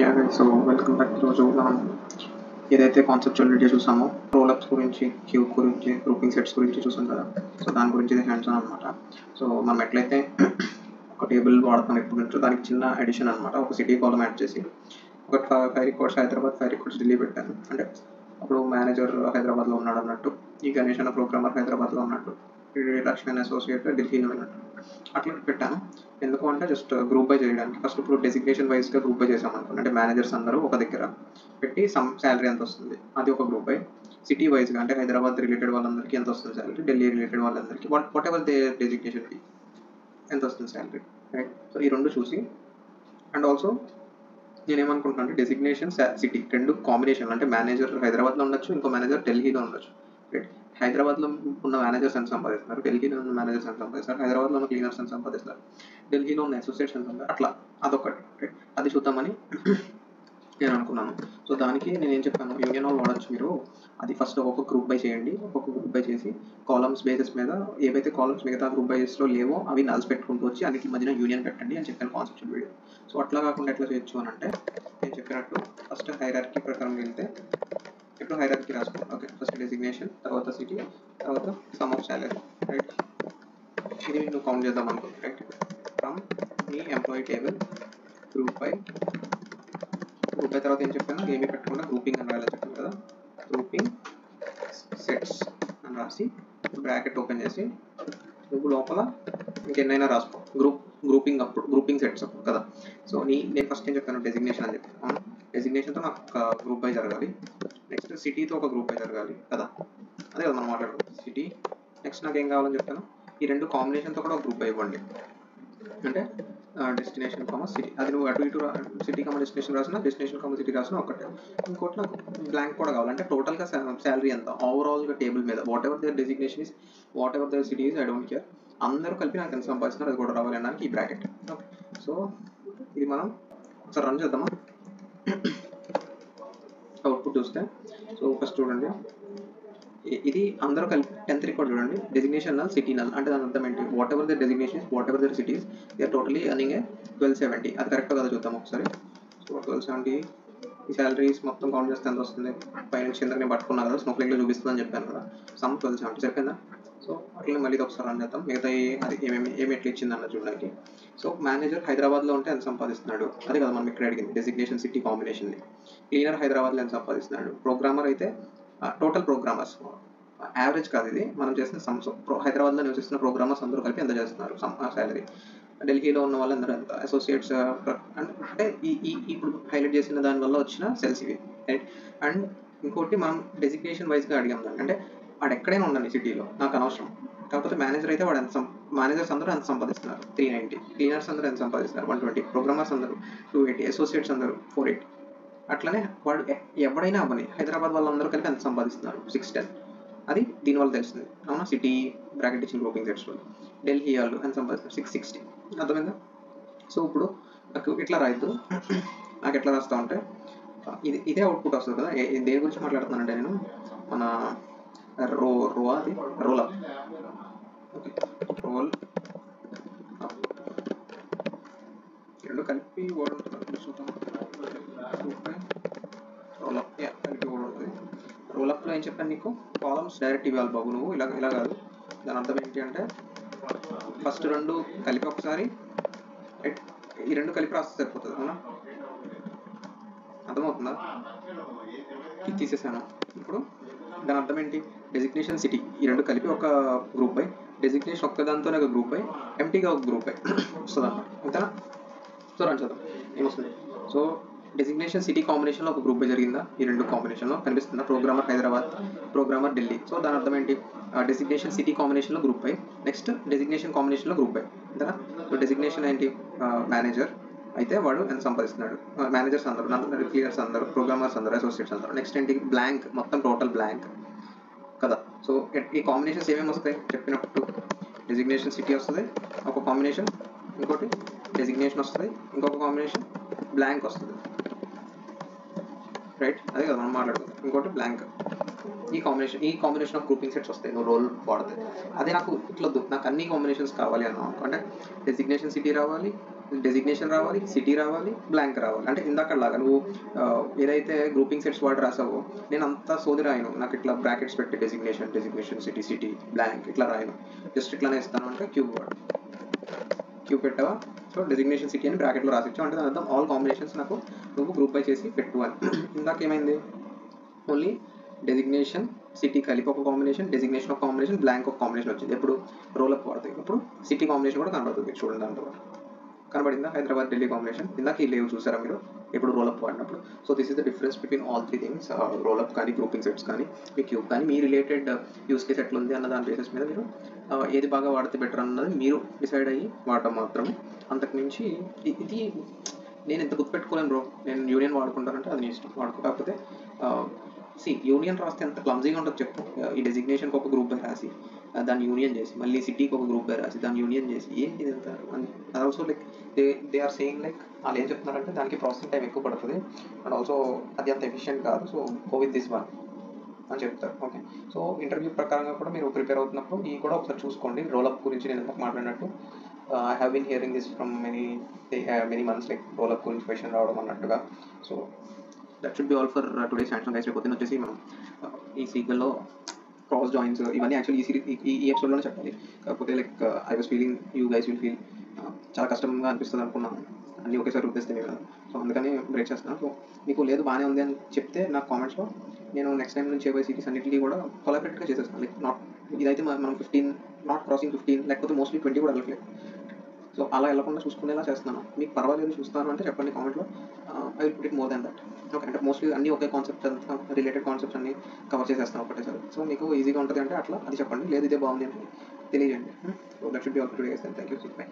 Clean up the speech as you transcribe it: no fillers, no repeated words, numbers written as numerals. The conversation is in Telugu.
Yeah guys, so welcome back. ఈరోజు మనం ఏదైతే కాన్సెప్చువల్ వీడియో చూసామో రోలప్స్ గురించి, క్యూబ్ గురించి, గ్రూపింగ్ సెట్స్ గురించి చూసాం కదా. సో దాని గురించి ఇది హ్యాండ్స్ ఆన్ అనమాట. సో మనం ఎట్లయితే ఒక టేబుల్ వాడతాం ఎప్పుడు నుంచో దానికి చిన్న ఎడిషన్ అనమాట. ఒక సిటీ కాలం యాడ్ చేసి ఒక 5 రికార్డ్స్ హైదరాబాద్, 5 రికార్డ్స్ ఢిల్లీ పెట్టాను. అంటే అప్పుడు మేనేజర్ హైదరాబాద్లో ఉన్నాడు అన్నట్టు, ఈ గణేష్ అన్న ప్రోగ్రామర్ హైదరాబాద్లో ఉన్నట్టు, లక్ష్మణ్ అసోసియేట్ ఢిల్లీలో ఉన్నట్టు అట్లా పెట్టాను. ఎందుకు అంటే జస్ట్ గ్రూప్ బై చేయడానికి. ఫస్ట్ ఇప్పుడు డెసిగ్నేషన్ వైజ్గా గ్రూప్ బై చేసాం అనుకోండి, అంటే మేనేజర్స్ అందరూ ఒక దగ్గర పెట్టి సమ్ శాలరీ ఎంత వస్తుంది అది ఒక గ్రూప్ బై. సిటీ వైజ్గా అంటే హైదరాబాద్ రిలేటెడ్ వాళ్ళందరికీ ఎంత వస్తుంది శాలరీ, ఢిల్లీ రిలేటెడ్ వాళ్ళందరికీ వాట్ ఎవర్ దే డెసిగ్నేషన్ ఎంత వస్తుంది శాలరీ, రైట్. సో ఈ రెండు చూసి, అండ్ ఆల్సో నేనేమనుకుంటున్నాను అంటే డెసిగ్నేషన్ సిటీ రెండు కాంబినేషన్, అంటే మేనేజర్ హైదరాబాద్లో ఉండొచ్చు, ఇంకో మేనేజర్ ఢిల్లీలో ఉండొచ్చు, రైట్. హైదరాబాద్లో ఉన్న మేనేజర్స్ ఎంత సంపాదిస్తున్నారు, ఢిల్లీలో ఉన్న మేనేజర్స్ ఎంత సంపాదిస్తారు, హైదరాబాద్లో ఉన్న క్లీనర్స్ ఎంత సంపాదిస్తారు, ఢిల్లీలో ఉన్న అసోసియేట్స్ ఎంత సంపాదిస్తారు, అట్లా అదొకటి, రైట్. అది చూద్దామని నేను అనుకున్నాను. సో దానికి నేనేం చెప్పాను, యూనియన్ వాళ్ళు వాడచ్చు మీరు. అది ఫస్ట్ ఒక్కొక్క గ్రూప్ బై చేయండి, ఒక్కొక్క గ్రూప్ బై చేసి కాలమ్స్ బేసిస్ మీద ఏవైతే కాలమ్స్ మిగతా గ్రూప్ బైస్లో లేవో అవి నల్స్ పెట్టుకుంటూ వచ్చి అన్నిటి మధ్యన యూనియన్ పెట్టండి అని చెప్పాను కాన్సెప్చువల్ వీడియో. సో అట్లా కాకుండా ఎట్లా చేయొచ్చు అని అంటే, నేను చెప్పినట్టు ఫస్ట్ హైరార్కీ ప్రకారం వెళ్తే ఇప్పుడు హైరార్కీ రాసుకో. ఓకే, ఫస్ట్ డెసిగ్నేషన్, తర్వాత సిటీ, తర్వాత సమ్ ఆఫ్ సాలరీ, రైట్. ఇది నువ్వు కౌంట్ చేద్దాం అనుకుంది, right. From me employee table group by తర్వాత ఏం చెప్పాను, ఏమీ పెట్టకుండా గ్రూపింగ్ అని రాయాలని చెప్పాను కదా. గ్రూపింగ్ సెట్స్ అని రాసి బ్రాకెట్ ఓపెన్ చేసి నువ్వు లోపల ఇంకెన్నైనా రాసుకో. గ్రూపింగ్ అప్పుడు గ్రూపింగ్ సెట్స్ అప్పుడు కదా. సో నేను ఫస్ట్ ఏం చెప్పాను, డెసిగ్నేషన్ అని చెప్పాను. డెసిగ్నేషన్తో నాకు ఒక గ్రూప్ బై జరగాలి, నెక్స్ట్ సిటీతో ఒక గ్రూప్ బై జరగాలి కదా. అదే కదా మనం మాట్లాడుకుంటాం సిటీ. నెక్స్ట్ నాకు ఏం కావాలని చెప్పాను, ఈ రెండు కాంబినేషన్తో కూడా ఒక గ్రూప్ బై ఇవ్వండి. అంటే డెస్టినేషన్ కామా సిటీ, అది నువ్వు అటు ఇటు సిటీ కామా డెస్టినేషన్ రాసిన, డెస్టినేషన్ కామా సిటీ రాసిన ఒకటే. ఇంకోటి నాకు బ్లాంక్ కూడా కావాలి, అంటే టోటల్గా శాలరీ ఎంత ఓవరాల్గా టేబుల్ మీద whatever their designation is, whatever their city is, I don't care, అందరూ కలిపి నాకు ఎంత సంపాదిస్తున్నారు అది కూడా రావాలి అనడానికి ఈ బ్రాకెట్. ఓకే, సో ఇది మనం ఒకసారి రన్ చేద్దామా. అవుట్పుట్ చూస్తే, సో ఫస్ట్ చూడండి, ఇది అందరూ కలిపి 10th రికార్డ్ చూడండి, డెసిగ్నేషన్ నల్, సిటీ నల్. అంటే దాని అర్థం ఏంటి, whatever their designations, whatever their cities, they are totally earning 1270. అది కరెక్ట్ కదా చూద్దాం ఒకసారి. సో 1270 ఈ శాలరీస్ మొత్తం కౌంట్ చేస్తే ఎంత వస్తుంది, పైనుంచి కిందకి నేను పట్టుకున్నాను కదా, స్నోఫ్లేక్లో చూపిస్తుందని చెప్పాను కదా. సమ్ 1270 సరిపోయిందా. సో అట్లనే మళ్ళీ ఒకసారి రన్ చేద్దాం, మిగతా అది ఏమి ఎట్లా ఇచ్చిందన్న చూడడానికి. సో మేనేజర్ హైదరాబాద్లో ఉంటే ఎంత సంపాదిస్తున్నాడు, అదే కదా మనం ఇక్కడ అడిగింది, డెసిగ్నేషన్ సిటీ కాంబినేషన్ని. క్లీనర్ హైదరాబాద్లో ఎంత సంపాదిస్తున్నాడు, ప్రోగ్రామర్ అయితే టోటల్ ప్రోగ్రామర్స్ యావరేజ్ కాదు ఇది, మనం చేసిన సమ్స్. హైదరాబాద్లో నివసిస్తున్న ప్రోగ్రామర్స్ అందరూ కలిపి ఎంత చేస్తున్నారు శాలరీ, ఢిల్లీలో ఉన్న వాళ్ళందరూ ఎంత, అసోసియేట్స్. అంటే ఇప్పుడు హైలైట్ చేసిన దానివల్ల వచ్చిన సెల్స్ ఇవి, రైట్. అండ్ ఇంకోటి మనం డెసిగ్నేషన్ వైజ్గా అడిగాం దాన్ని, అంటే వాడు ఎక్కడైనా ఉండండి సిటీలో నాకు అనవసరం, కాకపోతే మేనేజర్ అయితే వాడు ఎంత మేనేజర్స్ అందరూ ఎంత సంపాదిస్తున్నారు 390, క్లీనర్స్ అందరూ ఎంత సంపాదిస్తున్నారు 120, ప్రోగ్రామర్స్ అందరూ 280, అసోసియేట్స్ అందరూ 480. అట్లనే వాడు ఎవడైనా అవ్వని హైదరాబాద్ వాళ్ళందరూ కలిపి ఎంత సంపాదిస్తున్నారు 610. అది దీనివల్ల తెలుస్తుంది, అవునా. సిటీ బ్రాకెట్ ఇచ్చిన గ్రూపింగ్ సెట్స్ వల్ల. ఢిల్లీ వాళ్ళు ఎంత సంపాదిస్తున్నారు 660. అర్థమైందా. సో ఇప్పుడు నాకు ఇట్లా రాయద్దు, నాకు ఎట్లా రాస్తా ఉంటే ఇదే అవుట్పుట్ వస్తుంది కదా. దేని గురించి మాట్లాడుతున్నానంటే నేను మన అది role up. Okay, role up రెండు కలిపి వర్డ్ ఉంటుంది చూద్దాం. రోల్ అప్ కలిపి వర్డ్ ఉంటుంది. రోల్ అప్లో ఏం చెప్పాను నీకు, కాలమ్స్ డైరెక్ట్ ఇవ్వాలి బాబు నువ్వు, ఇలా కాదు. దాని అర్థం ఏంటి అంటే ఫస్ట్ రెండు కలిపి ఒకసారి, ఈ రెండు కలిపి రాస్తే సరిపోతుంది, అవునా. అర్థమవుతుందా. ఇది తీసేసాను. ఇప్పుడు దాని అర్థం ఏంటి, డెసిగ్నేషన్ సిటీ ఈ రెండు కలిపి ఒక గ్రూప్ బై, డెసిగ్నేషన్ ఒక్కదాంతోనే ఒక గ్రూప్ బై, ఎంటీగా ఒక గ్రూప్ బై వస్తుంది అన్నమాట, అంతేనా. సో రన్ చేద్దాం ఏమొస్తుంది. సో డెసిగ్నేషన్ సిటీ కాంబినేషన్లో ఒక గ్రూప్ బై జరిగిందా, ఈ రెండు కాంబినేషన్లో కనిపిస్తుందా, programmer Hyderabad, programmer Delhi. So దాని అర్థం ఏంటి, డెసిగ్నేషన్ సిటీ కాంబినేషన్లో గ్రూప్ బై, నెక్స్ట్ డెసిగ్నేషన్ కాంబినేషన్లో గ్రూప్ బై, అంతేనా. సో డెసిగ్నేషన్ ఏంటి, మేనేజర్ అయితే వాడు ఎంత సంపాదిస్తున్నాడు, మేనేజర్స్ అందరూ, క్లియర్స్ అందరూ, ప్రోగ్రామర్స్ అందరూ, అసోసియేట్స్ అందరూ. నెక్స్ట్ ఏంటి, బ్లాంక్, మొత్తం టోటల్ బ్లాంక్ కదా. సో ఈ కాంబినేషన్స్ ఏమేమి వస్తాయి చెప్పినప్పుడు, డెసిగ్నేషన్ సిటీ వస్తుంది ఒక కాంబినేషన్, ఇంకోటి డెసిగ్నేషన్ వస్తుంది, ఇంకొక కాంబినేషన్ బ్లాంక్ వస్తుంది, రైట్. అదే కదా మనం మాట్లాడుకుందాం. ఇంకోటి బ్లాంక్, ఈ కాంబినేషన్ ఆఫ్ గ్రూపింగ్ సెట్స్ వస్తాయి నువ్వు రోల్ వాడితే. అదే నాకు ఇట్లొద్దు, నాకు అన్ని కాంబినేషన్స్ కావాలి అన్నాం అంటే డెసిగ్నేషన్ సిటీ రావాలి, డెసిగ్నేషన్ రావాలి, సిటీ రావాలి, బ్లాంక్ రావాలి. అంటే ఇందాకలాగా నువ్వు ఏదైతే గ్రూపింగ్ సెట్స్ వాడు రాసావో నేను అంతా సోది రాయను. నాకు ఇట్లా బ్రాకెట్స్ పెట్టి డెసిగ్నేషన్ సిటీ బ్లాంక్ ఇట్లా రాయను. జస్ట్ ఇట్లానే ఇస్తాను అంటే క్యూ పెట్టావా, సో డెసిగ్నేషన్ సిటీ అని బ్రాకెట్లో రాసిచ్చావు అంటే దాని అర్థం ఆల్ కాంబినేషన్స్ నాకు నువ్వు గ్రూప్ బై చేసి పెట్టు అని. ఇందాక ఏమైంది, ఓన్లీ డెసిగ్నేషన్ సిటీ కలిపి ఒక కాంబినేషన్, డెసిగ్నేషన్ ఒక కాంబినేషన్, బ్లాంక్ ఒక కాంబినేషన్ వచ్చింది. ఎప్పుడు రోలప్ వాడతాయి. ఇప్పుడు సిటీ కాంబినేషన్ కూడా కనబడుతుంది చూడండి. దాంట్లో కనబడిందా హైదరాబాద్ ఢిల్లీ కాంబినేషన్. ఇందాక ఈ లేవు చూసారా మీరు ఇప్పుడు రోలప్ వాడినప్పుడు. So this is the difference between all three things, roll-up కానీ, గ్రూపింగ్ సెట్స్ కానీ, మీ క్యూబ్ కానీ. మీ రిలేటెడ్ యూస్ కేస్ ఎట్లా ఉంది అన్న దాని బేసిస్ మీద మీరు ఏది బాగా వాడితే బెటర్ అన్నది మీరు డిసైడ్ అయ్యి వాడటం మాత్రమే. అంతకుమించి ఇది నేను ఎంత గుర్తుపెట్టుకోలేను బ్రో. నేను యూనియన్ వాడుకుంటానంటే అది నీ ఇష్టం, వాడుకోకపోతే యూనియన్ రాస్తే ఎంత క్లమ్జీగా ఉంటుంది చెప్పు. ఈ డెసిగ్నేషన్కి ఒక గ్రూప్ బై రాసి దాన్ని యూనియన్ చేసి, మళ్ళీ సిటీకి ఒక గ్రూప్ బై రాసి దాన్ని యూనియన్ చేసి, ఏంటి ఇదంతా. And also like they are saying like వాళ్ళు ఏం చెప్తున్నారంటే దానికి ప్రాసెసింగ్ టైం ఎక్కువ పడుతుంది అండ్ ఆల్సో అది అంత ఎఫిషియెంట్ కాదు, so go with this one అని చెప్తారు. ఓకే, సో ఇంటర్వ్యూ ప్రకారంగా కూడా మీరు ప్రిపేర్ అవుతున్నప్పుడు ఈ కూడా ఒకసారి చూసుకోండి. రోలప్ గురించి నేను ఎంత మాట్లాడినట్టు I have been hearing this from many months, like rollup గురించి క్వశ్చన్ రావడం అన్నట్టుగా. So that should be all for today Samsung guys. రేపు వచ్చేసి మనం ఈ సీక్వెల్లో క్రాస్ జాయిన్స్ ఇవన్నీ యాక్చువల్లీ ఈ ఎపిసోడ్లోనే చెప్పాలి. కాకపోతే like I was feeling you guys will feel చాలా కష్టంగా అనిపిస్తుంది అనుకున్నాను అన్నీ ఒకేసారి ఉద్దేశిస్తే కదా. సో అందుకని బ్రేక్ చేస్తున్నాను. సో మీకు లేదు బాగానే ఉంది అని చెప్తే నాకు కామెంట్స్లో నేను నెక్స్ట్ టైం నుంచి చేయబోయే సిటీస్ అన్నింటినీ కూడా కొలాబరేట్గా చేసేస్తాను. లైక్ నాట్ ఇదైతే మనం 15 నాట్ క్రాసింగ్ 15 లేకపోతే మోస్ట్లీ 20 కూడా వెళ్ళట్లేదు. సో అలా వెళ్ళకుండా చూసుకునేలా చేస్తున్నాను. మీకు పర్వాలేదు చూస్తాను అంటే చెప్పండి కామెంట్లో, I will put it more than that. Okay, అంటే మోస్ట్లీ అన్ని ఒకే కాన్సెప్ట్ అంతా రిలేటెడ్ కాన్సెప్ట్స్ అన్ని కవర్ చేసేస్తాను ఒకటేసారి. సో మీకు ఈజీగా ఉంటుంది అంటే అట్లా అది చెప్పండి, లేదు ఇదే బాగుంది అంటే తెలియజేయండి. So that should be all for today guys. Thank you, by.